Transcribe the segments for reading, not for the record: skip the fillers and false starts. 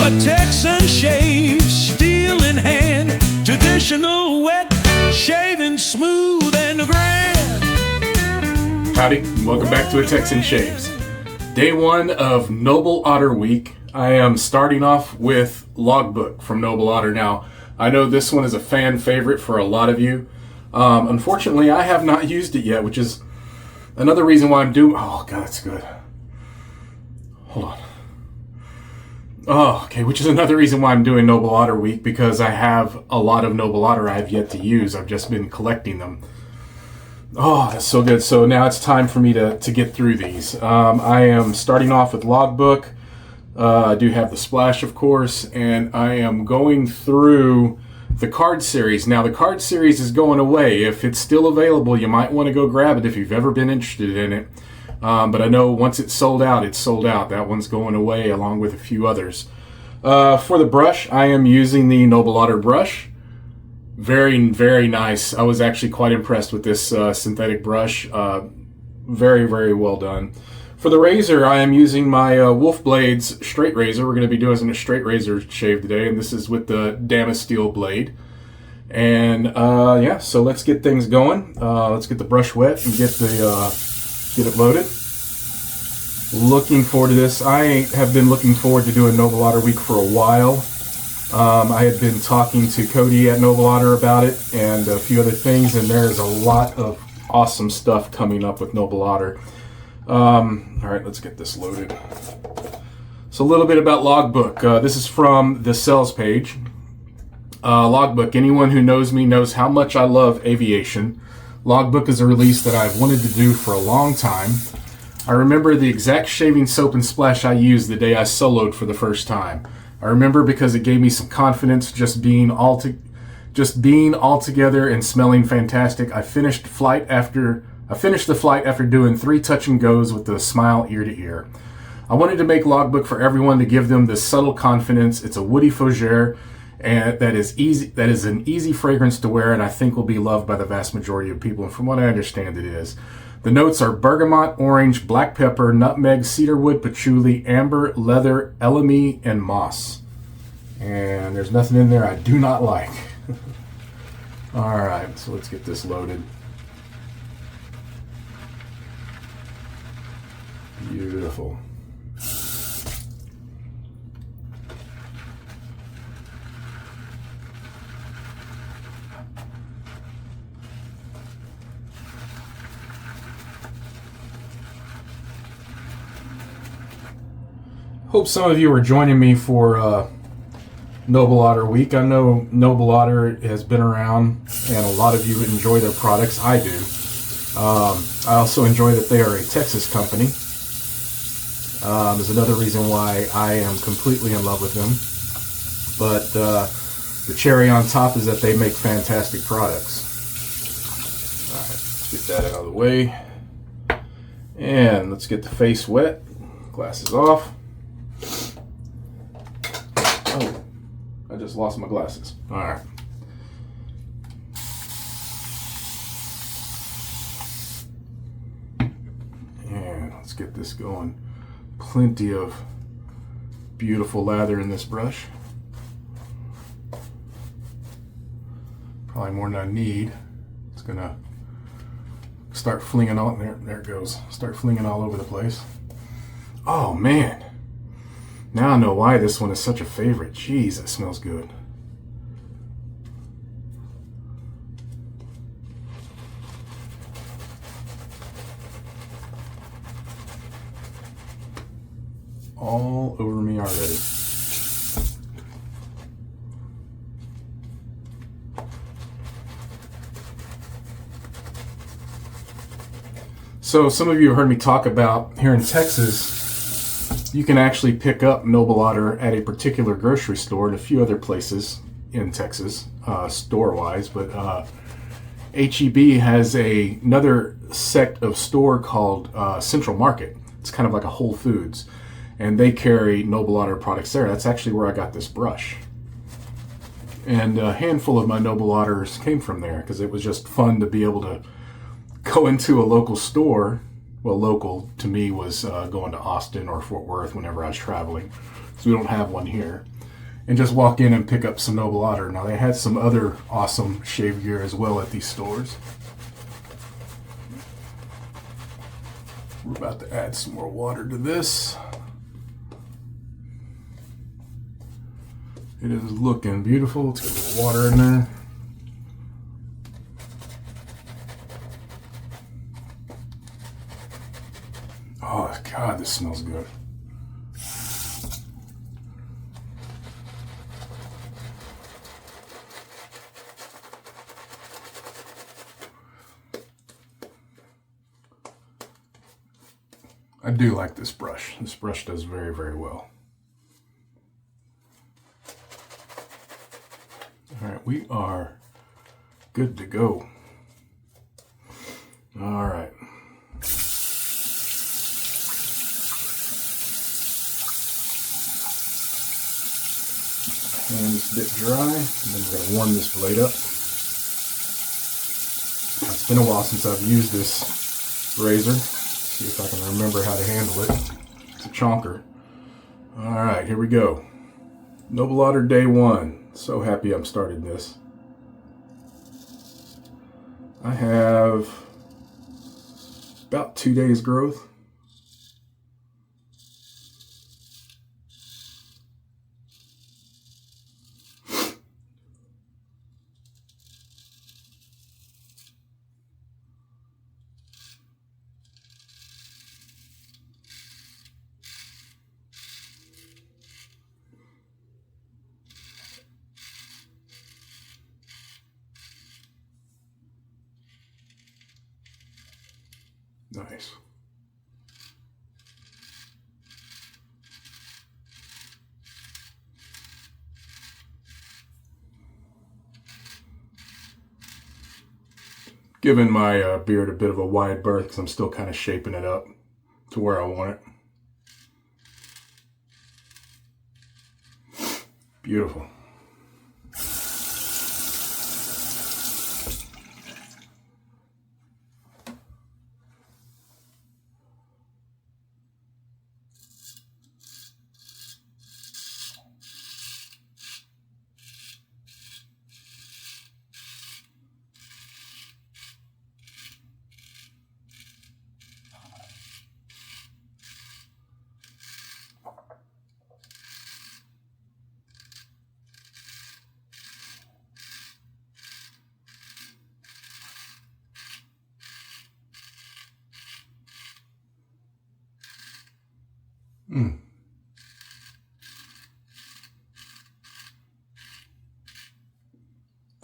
A Texan shave, steel in hand, traditional wet, shaving smooth and grand. Howdy, and welcome back to A Texan Shaves. Day one of Noble Otter Week. I am starting off with Logbook from Noble Otter. Now, I know this one is a fan favorite for a lot of you. Unfortunately, I have not used it yet, which is another reason why I'm doing... Oh, God, it's good. Hold on. Oh, okay, which is another reason why I'm doing Noble Otter Week, because I have a lot of Noble Otter I have yet to use. I've just been collecting them. Oh, that's so good. So now it's time for me to get through these. I am starting off with Logbook. I do have the Splash, of course, and I am going through the card series. Now, the card series is going away. If it's still available, you might want to go grab it if you've ever been interested in it. But I know once it's sold out, it's sold out. That one's going away along with a few others. For the brush, I am using the Noble Otter brush. Very, very nice. I was actually quite impressed with this synthetic brush. Very, very well done. For the razor, I am using my Woolf Blades straight razor. We're going to be doing a straight razor shave today, and this is with the Damasteel blade. And yeah, so let's get things going. Let's get the brush wet and get it loaded. Looking forward to this. I have been looking forward to doing Noble Otter Week for a while. I had been talking to Cody at Noble Otter about it and a few other things, and there is a lot of awesome stuff coming up with Noble Otter. All right, let's get this loaded. So a little bit about Logbook. This is from the sales page. Logbook, anyone who knows me knows how much I love aviation. Logbook is a release that I've wanted to do for a long time. I remember the exact shaving soap and splash I used the day I soloed for the first time. I remember because it gave me some confidence just being all together and smelling fantastic. I finished the flight after doing 3 touch and goes with a smile ear to ear. I wanted to make Logbook for everyone to give them this subtle confidence. It's a woody fougere and that is an easy fragrance to wear, and I think will be loved by the vast majority of people. And from what I understand, it is. The notes are bergamot, orange, black pepper, nutmeg, cedarwood, patchouli, amber, leather, elemi, and moss. And there's nothing in there I do not like. All right, so let's get this loaded. Beautiful. Hope some of you are joining me for Noble Otter Week. I know Noble Otter has been around and a lot of you enjoy their products. I do. I also enjoy that they are a Texas company. Is another reason why I am completely in love with them. But the cherry on top is that they make fantastic products. Alright, let's get that out of the way. And let's get the face wet. Glasses off. Oh, I just lost my glasses. Alright. And let's get this going. Plenty of beautiful lather in this brush. Probably more than I need. It's gonna start flinging all there it goes. Start flinging all over the place. Oh man. Now I know why this one is such a favorite. Jeez, that smells good. All over me already. So some of you have heard me talk about here in Texas, you can actually pick up Noble Otter at a particular grocery store and a few other places in Texas, store-wise, but HEB has another sect of store called Central Market. It's kind of like a Whole Foods, and they carry Noble Otter products there. That's actually where I got this brush. And a handful of my Noble Otters came from there because it was just fun to be able to go into a local store. Well, local to me was going to Austin or Fort Worth whenever I was traveling, so we don't have one here. and just walk in and pick up some Noble Otter. Now, they had some other awesome shave gear as well at these stores. We're about to add some more water to this. It is looking beautiful. Let's get a little water in there. Oh God, this smells good. I do like this brush. This brush does very, very well. All right, we are good to go. All right. And it's a bit dry, and then we're going to warm this blade up. It's been a while since I've used this razor. See if I can remember how to handle it. It's a chonker. All right, here we go. Noble Otter day 1. So happy I'm starting this. I have about 2 days growth. Nice. Giving my beard a bit of a wide berth because I'm still kind of shaping it up to where I want it. Beautiful.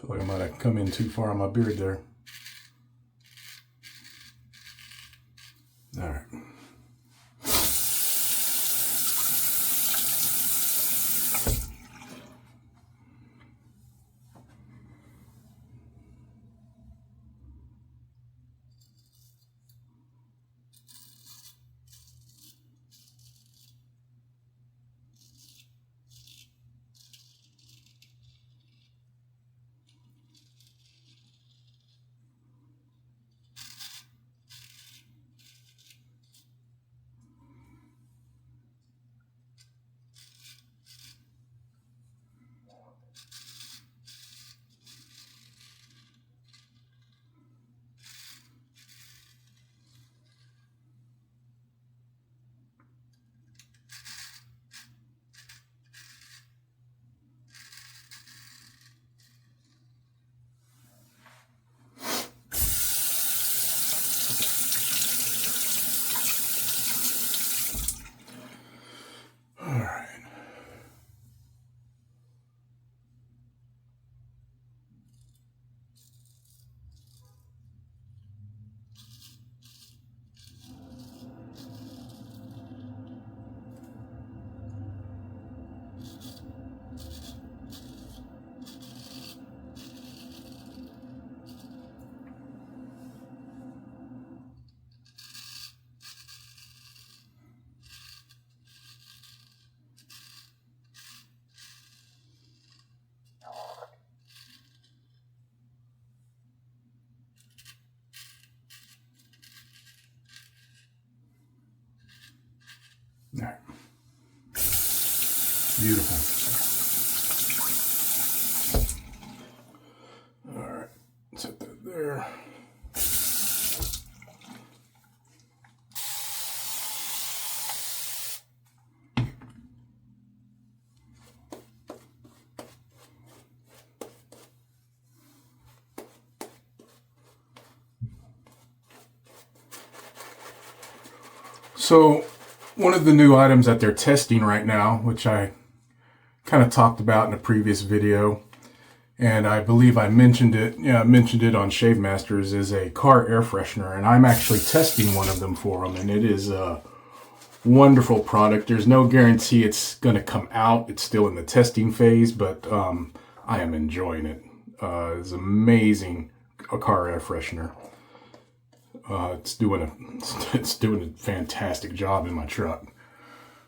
Feel like I might have come in too far on my beard there. All right. All right. Beautiful. So one of the new items that they're testing right now, which I kind of talked about in a previous video, and I believe I mentioned it, I mentioned it on Shave Masters, is a car air freshener, and I'm actually testing one of them for them, and it is a wonderful product. There's no guarantee it's going to come out. It's still in the testing phase, but I am enjoying it. It's amazing, a car air freshener. It's doing a fantastic job in my truck.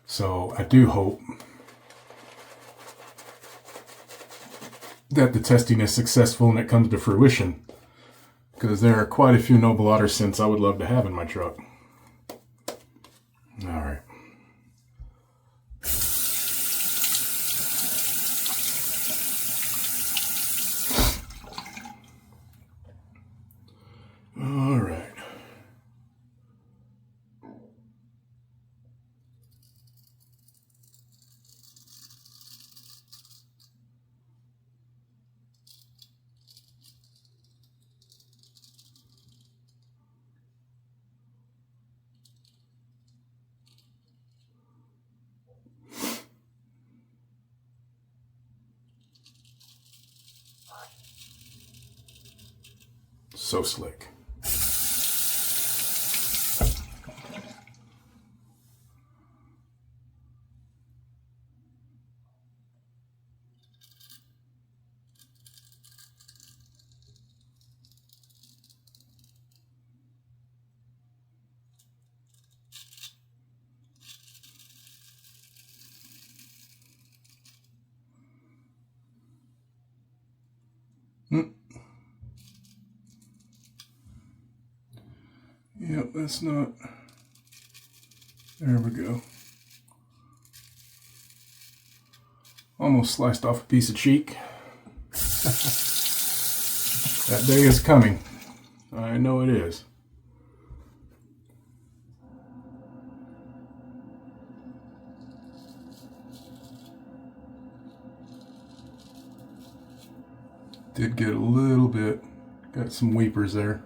So I do hope that the testing is successful and it comes to fruition, because there are quite a few Noble Otter scents I would love to have in my truck. All right. All right. So slick. Yep, that's not. There we go. Almost sliced off a piece of cheek. That day is coming. I know it is. Did get a little bit. Got some weepers there.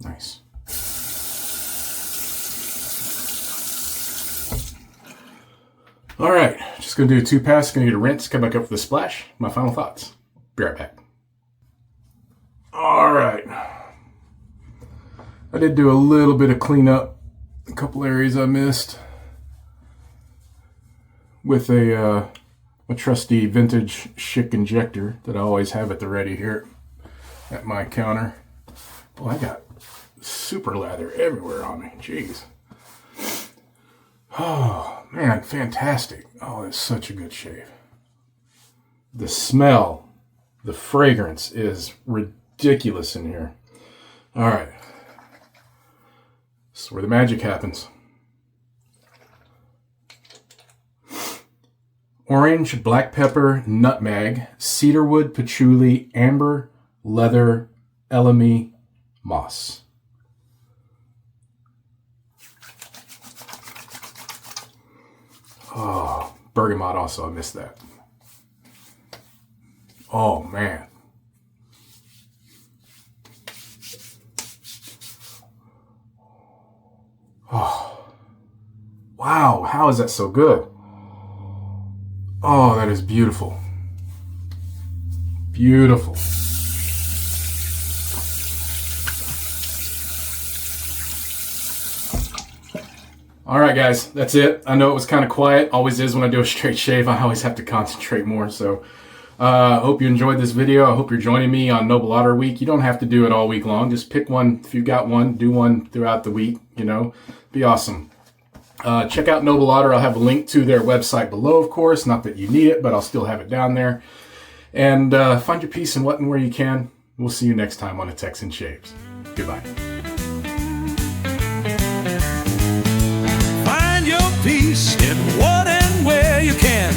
Nice. All right, just gonna do a 2-pass, gonna get a rinse, come back up for the splash. My final thoughts. Be right back. All right. I did do a little bit of cleanup, a couple areas I missed with a trusty vintage Schick injector that I always have at the ready here at my counter. Boy, I got super lather everywhere on me. Jeez. Oh, man, fantastic. Oh, it's such a good shave. The smell, the fragrance is ridiculous in here. All right. This is where the magic happens. Orange, black pepper, nutmeg, cedarwood, patchouli, amber, leather, elemi, moss. Oh, bergamot also, I missed that. Oh, man. Oh, wow, how is that so good? Oh, that is beautiful. Beautiful. All right, guys, that's it. I know it was kind of quiet. Always is when I do a straight shave. I always have to concentrate more. So Hope you enjoyed this video. I hope you're joining me on Noble Otter Week. You don't have to do it all week long. Just pick one. If you've got one, do one throughout the week. You know, be awesome. Check out Noble Otter. I'll have a link to their website below, of course. Not that you need it, but I'll still have it down there. And find your peace in what and where you can. We'll see you next time on A Texan Shaves. Goodbye. Find your peace in what and where you can.